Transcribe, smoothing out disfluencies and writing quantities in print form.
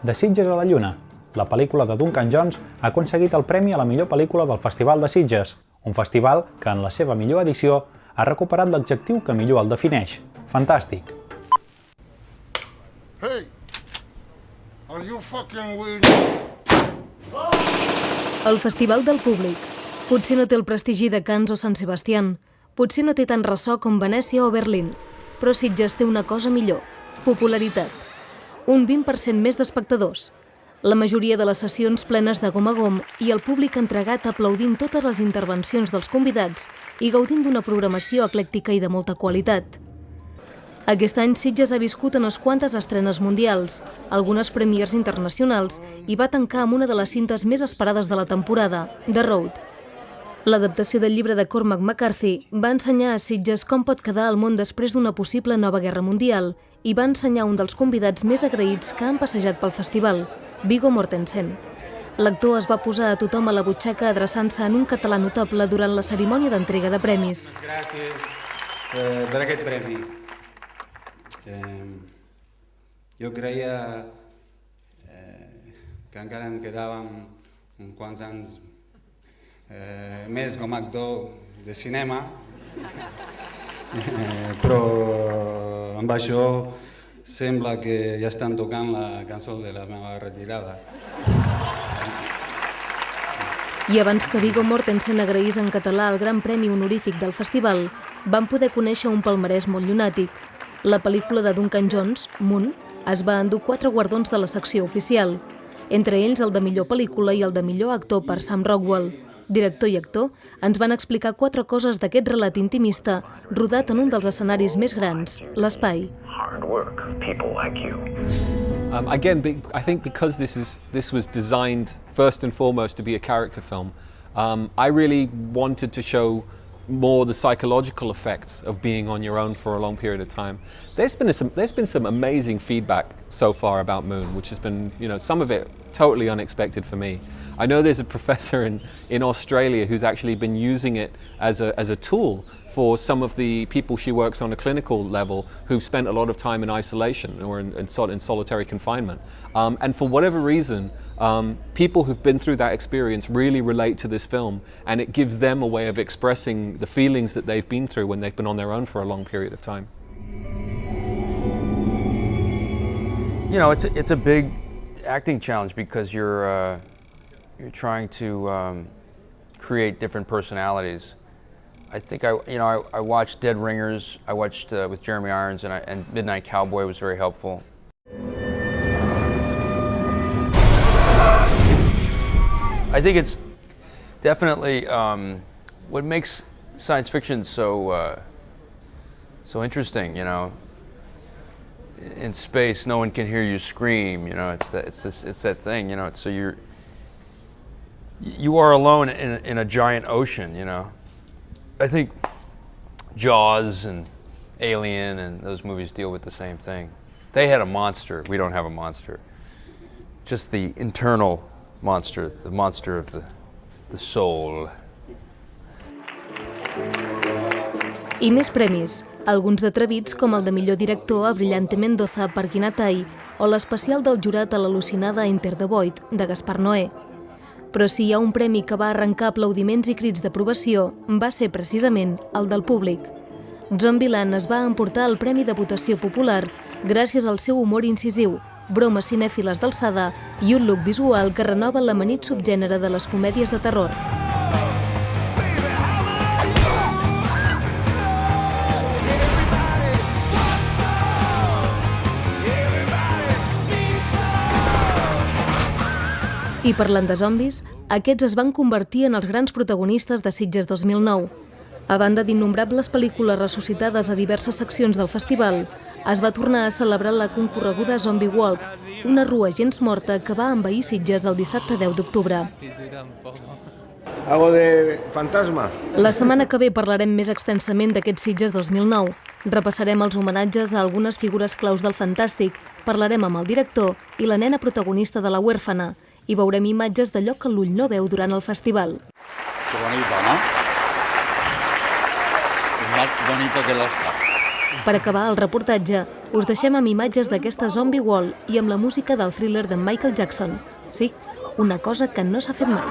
De Sitges a la Lluna. La pel·lícula de Duncan Jones ha aconseguit el premi a la millor pel·lícula del Festival de Sitges, un festival que en la seva millor edició ha recuperat l'adjectiu que millor el defineix: fantàstic. Hey, are you fucking with me? El Festival del Públic. Potser no té el prestigi de Cannes o Sant Sebastián, potser no té tant ressò com Venècia o Berlín, però Sitges té una cosa millor: popularitat. Un 20% més d'espectadors. La majoria de les sessions plenes de gom a gom i el públic entregat aplaudint totes les intervencions dels convidats i gaudint d'una programació eclèctica i de molta qualitat. Aquest any Sitges ha viscut unes quantes estrenes mundials, algunes premiers internacionals i va tancar amb una de les cintes més esperades de la temporada, The Road. L'adaptació del llibre de Cormac McCarthy va ensenyar a Sitges com pot quedar el món després d'una possible nova guerra mundial i va ensenyar un dels convidats més agraïts que han passejat pel festival, Viggo Mortensen. L'actor es va posar a tothom a la butxaca adreçant-se en un català notable durant la cerimònia d'entrega de premis. Gràcies per aquest premi. Jo creia que encara em quedaven uns quants anys més com a actor de cinema, però amb això sembla que ja estan tocant la cançó de la meva retirada. I abans que Viggo Mortensen agraís en català el Gran Premi Honorífic del festival, van poder conèixer un palmarès molt llunàtic. La pel·lícula de Duncan Jones, Moon, es va endur 4 guardons de la secció oficial, entre ells el de millor pel·lícula i el de millor actor per Sam Rockwell. Director i actor ens van explicar 4 coses d'aquest relat intimista rodat en un dels escenaris més grans, l'espai. Again, I think because this was designed first and foremost to be a character film, I really wanted to show more the psychological effects of being on your own for a long period of time. There's been some amazing feedback so far about Moon, which has been, some of it totally unexpected for me. I know there's a professor in Australia who's actually been using it as a tool for some of the people she works on a clinical level who've spent a lot of time in isolation or in solitary confinement. And for whatever reason, people who've been through that experience really relate to this film, and it gives them a way of expressing the feelings that they've been through when they've been on their own for a long period of time. It's a big acting challenge because you're trying to create different personalities. I think I watched Dead Ringers. I watched with Jeremy Irons, and Midnight Cowboy was very helpful. I think it's definitely what makes science fiction so interesting. In space, no one can hear you scream. It's that thing. So you are alone in a giant ocean. I think Jaws and Alien and those movies deal with the same thing. They had a monster. We don't have a monster. Just the internal monster, the monster of the soul. I més premis, alguns d'atrevits com el de millor director a Brillante Mendoza per Guinatai o l'especial del jurat a l'al·lucinada Enter the Void de Gaspar Noé. Però si hi ha un premi que va arrencar aplaudiments i crits d'aprovació, va ser precisament el del públic. Zombieland es va emportar el Premi de Votació Popular gràcies al seu humor incisiu, bromes cinèfiles d'alçada i un look visual que renova l'amanit subgènere de les comèdies de terror. I parlant de zombis, aquests es van convertir en els grans protagonistes de Sitges 2009. A banda d'innombrables pel·lícules ressuscitades a diverses seccions del festival, es va tornar a celebrar la concorreguda Zombie Walk, una rua gens morta que va envair Sitges el dissabte 10 d'octubre. Algo de fantasma. La setmana que ve parlarem més extensament d'aquest Sitges 2009. Repassarem els homenatges a algunes figures claus del fantàstic, parlarem amb el director i la nena protagonista de La huérfana, i veurem imatges d'allò que l'ull no veu durant el festival. Que bonito, ¿no? Es más bonito que el Oscar. Per acabar el reportatge, us deixem amb imatges d'aquesta Zombie Wall i amb la música del thriller de Michael Jackson. Sí, una cosa que no s'ha fet mai.